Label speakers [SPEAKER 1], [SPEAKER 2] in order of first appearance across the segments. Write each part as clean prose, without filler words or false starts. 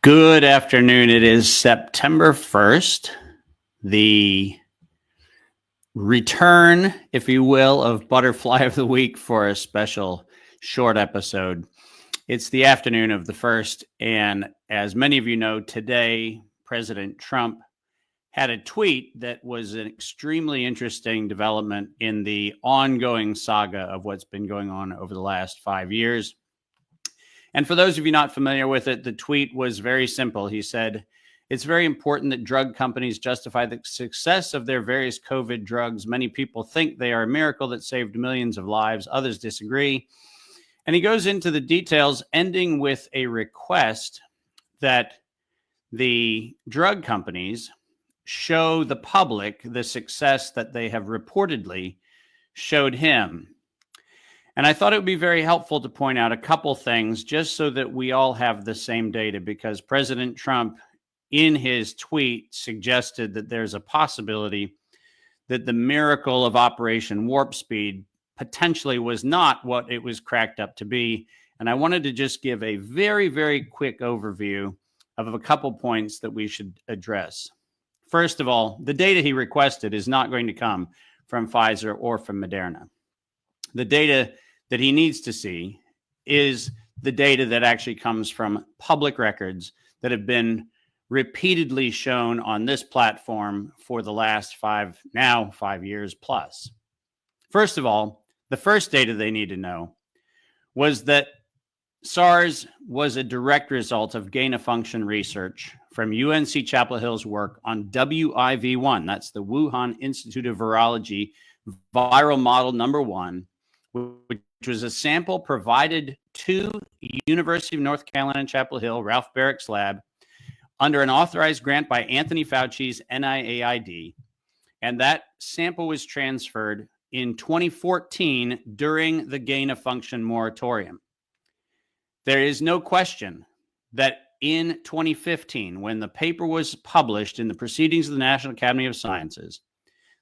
[SPEAKER 1] Good afternoon. It is September 1st, the return, if you will, of Butterfly of the Week for a special short episode. It's the afternoon of the 1st, and as many of you know, today, President Trump had a tweet that was an extremely interesting development in the ongoing saga of what's been going on over the last 5 years. And for those of you not familiar with it, the tweet was very simple. He said, "It's very important that drug companies justify the success of their various COVID drugs. Many people think they are a miracle that saved millions of lives. Others disagree." And he goes into the details, ending with a request that the drug companies show the public the success that they have reportedly showed him. And I thought it would be very helpful to point out a couple things just so that we all have the same data, because President Trump, in his tweet, suggested that there's a possibility that the miracle of Operation Warp Speed potentially was not what it was cracked up to be. And I wanted to just give a very, very quick overview of a couple points that we should address. First of all, the data he requested is not going to come from Pfizer or from Moderna. The data that he needs to see is the data that actually comes from public records that have been repeatedly shown on this platform for the last 5 years plus. First of all, the first data they need to know was that SARS was a direct result of gain-of-function research from UNC Chapel Hill's work on WIV1. That's the Wuhan Institute of Virology viral model number 1, which was a sample provided to University of North Carolina, Chapel Hill, Ralph Barick's lab, under an authorized grant by Anthony Fauci's NIAID. And that sample was transferred in 2014 during the gain-of-function moratorium. There is no question that in 2015, when the paper was published in the Proceedings of the National Academy of Sciences,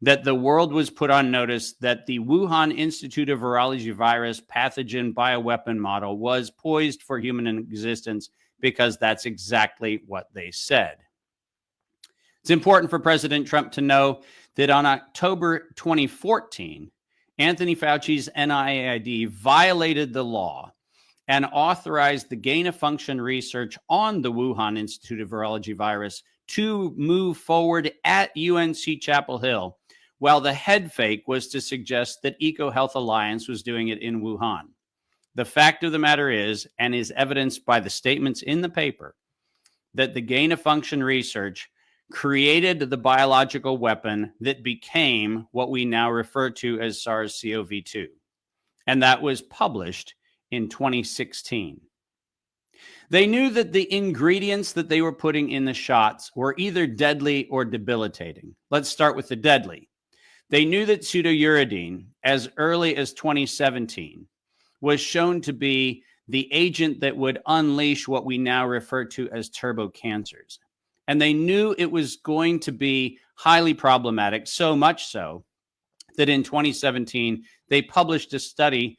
[SPEAKER 1] that the world was put on notice that the Wuhan Institute of Virology virus pathogen bioweapon model was poised for human existence, because that's exactly what they said. It's important for President Trump to know that on October 2014, Anthony Fauci's NIAID violated the law and authorized the gain-of-function research on the Wuhan Institute of Virology virus to move forward at UNC Chapel Hill, while the head fake was to suggest that EcoHealth Alliance was doing it in Wuhan. The fact of the matter is, and is evidenced by the statements in the paper, that the gain-of-function research created the biological weapon that became what we now refer to as SARS-CoV-2. And that was published in 2016. They knew that the ingredients that they were putting in the shots were either deadly or debilitating. Let's start with the deadly. They knew that pseudouridine, as early as 2017, was shown to be the agent that would unleash what we now refer to as turbocancers. And they knew it was going to be highly problematic, so much so that in 2017, they published a study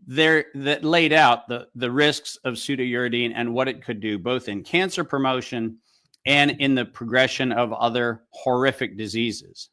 [SPEAKER 1] there that laid out the risks of pseudouridine and what it could do, both in cancer promotion and in the progression of other horrific diseases.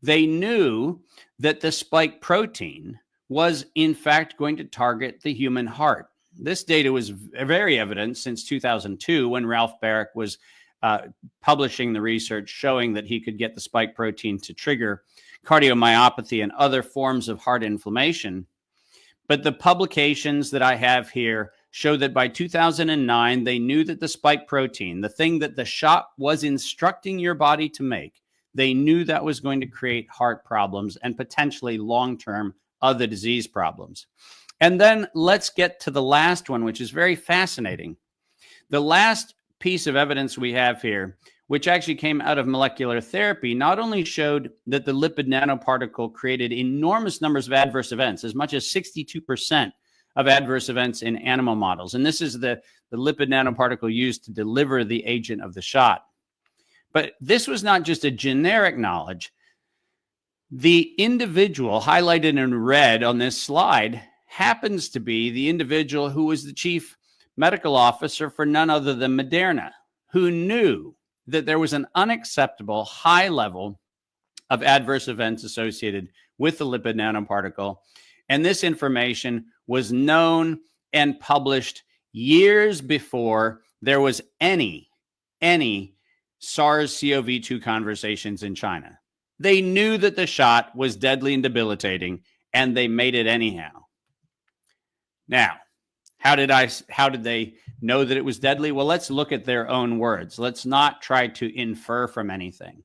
[SPEAKER 1] They knew that the spike protein was, in fact, going to target the human heart. This data was very evident since 2002, when Ralph Barick was publishing the research showing that he could get the spike protein to trigger cardiomyopathy and other forms of heart inflammation. But the publications that I have here show that by 2009, they knew that the spike protein, the thing that the shot was instructing your body to make, they knew that was going to create heart problems and potentially long-term other disease problems. And then let's get to the last one, which is very fascinating. The last piece of evidence we have here, which actually came out of molecular therapy, not only showed that the lipid nanoparticle created enormous numbers of adverse events, as much as 62% of adverse events in animal models. And this is the lipid nanoparticle used to deliver the agent of the shot. But this was not just a generic knowledge. The individual highlighted in red on this slide happens to be the individual who was the chief medical officer for none other than Moderna, who knew that there was an unacceptable high level of adverse events associated with the lipid nanoparticle. And this information was known and published years before there was any SARS-CoV-2 conversations in China. They knew that the shot was deadly and debilitating, and they made it anyhow. Now, how did they know that it was deadly? Well, let's look at their own words. Let's not try to infer from anything.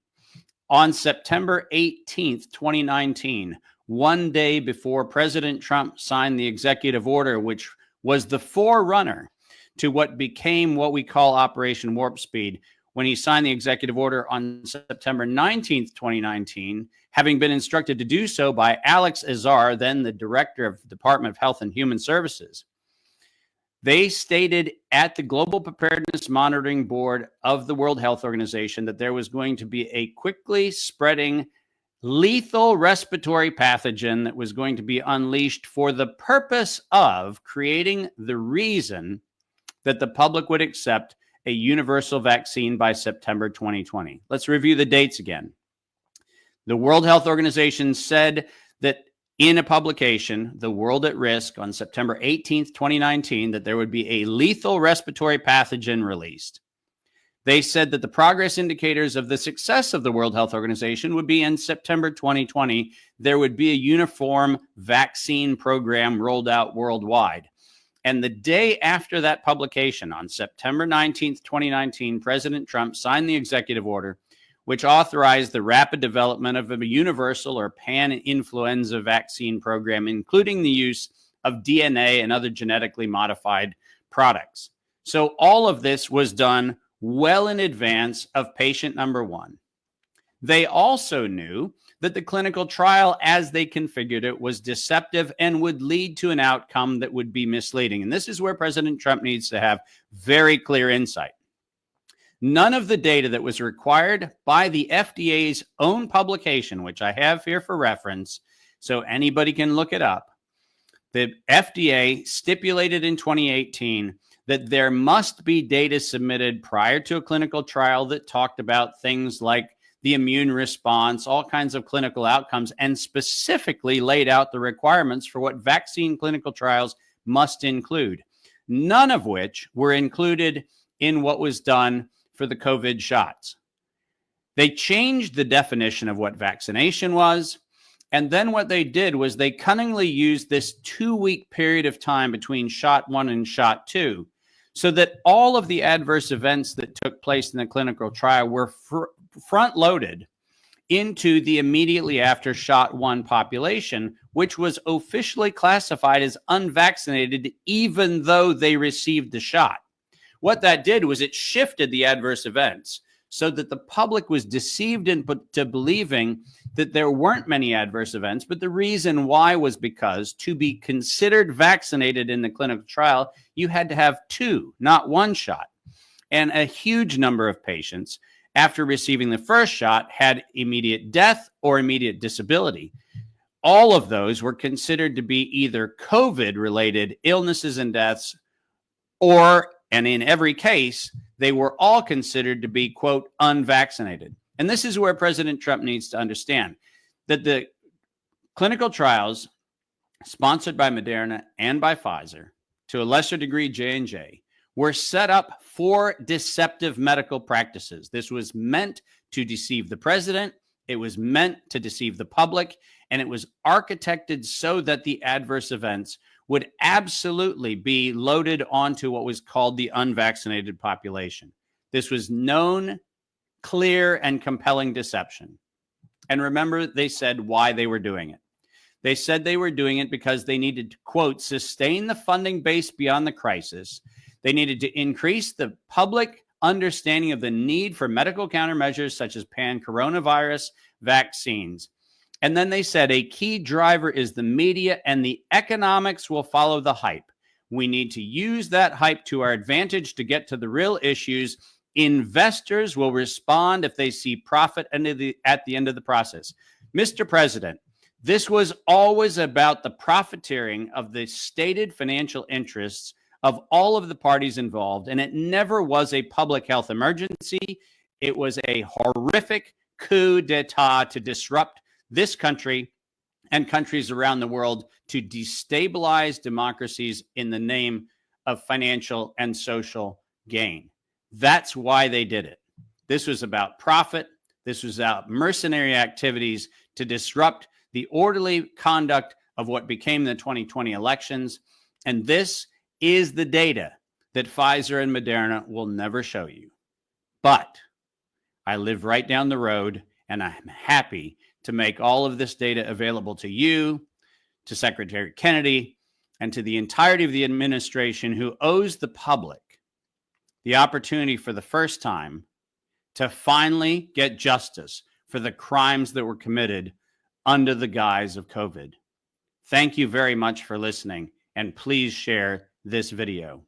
[SPEAKER 1] On September 18th, 2019, one day before President Trump signed the executive order, which was the forerunner to what became what we call Operation Warp Speed, when he signed the executive order on September 19th, 2019, having been instructed to do so by Alex Azar, then the director of the Department of Health and Human Services. They stated at the Global Preparedness Monitoring Board of the World Health Organization that there was going to be a quickly spreading lethal respiratory pathogen that was going to be unleashed for the purpose of creating the reason that the public would accept a universal vaccine by September 2020. Let's review the dates again. The World Health Organization said that in a publication, The World at Risk, on September 18th, 2019, that there would be a lethal respiratory pathogen released. They said that the progress indicators of the success of the World Health Organization would be in September 2020. There would be a uniform vaccine program rolled out worldwide. And the day after that publication, on September 19th, 2019, President Trump signed the executive order, which authorized the rapid development of a universal or pan-influenza vaccine program, including the use of DNA and other genetically modified products. So all of this was done well in advance of patient number one. They also knew that the clinical trial, as they configured it, was deceptive and would lead to an outcome that would be misleading. And this is where President Trump needs to have very clear insight. None of the data that was required by the FDA's own publication, which I have here for reference, so anybody can look it up. The FDA stipulated in 2018 that there must be data submitted prior to a clinical trial that talked about things like the immune response, all kinds of clinical outcomes, and specifically laid out the requirements for what vaccine clinical trials must include, none of which were included in what was done for the COVID shots. They changed the definition of what vaccination was, and then what they did was they cunningly used this 2-week period of time between shot 1 and shot 2, so that all of the adverse events that took place in the clinical trial were front-loaded into the immediately after shot 1 population, which was officially classified as unvaccinated, even though they received the shot. What that did was it shifted the adverse events so that the public was deceived into believing that there weren't many adverse events. But the reason why was because to be considered vaccinated in the clinical trial, you had to have 2, not 1 shot. And a huge number of patients, after receiving the first shot, had immediate death or immediate disability. All of those were considered to be either COVID-related illnesses and deaths, or, and in every case, they were all considered to be, quote, unvaccinated. And this is where President Trump needs to understand that the clinical trials sponsored by Moderna and by Pfizer, to a lesser degree J&J, were set up for deceptive medical practices. This was meant to deceive the president. It was meant to deceive the public, and it was architected so that the adverse events would absolutely be loaded onto what was called the unvaccinated population. This was known, clear, and compelling deception. And remember, they said why they were doing it. They said they were doing it because they needed to, quote, sustain the funding base beyond the crisis. They needed to increase the public understanding of the need for medical countermeasures such as pan-coronavirus vaccines. And then they said a key driver is the media, and the economics will follow the hype. We need to use that hype to our advantage to get to the real issues. Investors will respond if they see profit at the end of the process. Mr. President, this was always about the profiteering of the stated financial interests of all of the parties involved, and it never was a public health emergency. It was a horrific coup d'etat to disrupt this country and countries around the world, to destabilize democracies in the name of financial and social gain. That's why they did it. This was about profit. This was about mercenary activities to disrupt the orderly conduct of what became the 2020 elections. And this is the data that Pfizer and Moderna will never show you. But I live right down the road, and I'm happy to make all of this data available to you, to Secretary Kennedy, and to the entirety of the administration, who owes the public the opportunity for the first time to finally get justice for the crimes that were committed under the guise of COVID. Thank you very much for listening, and please share this video.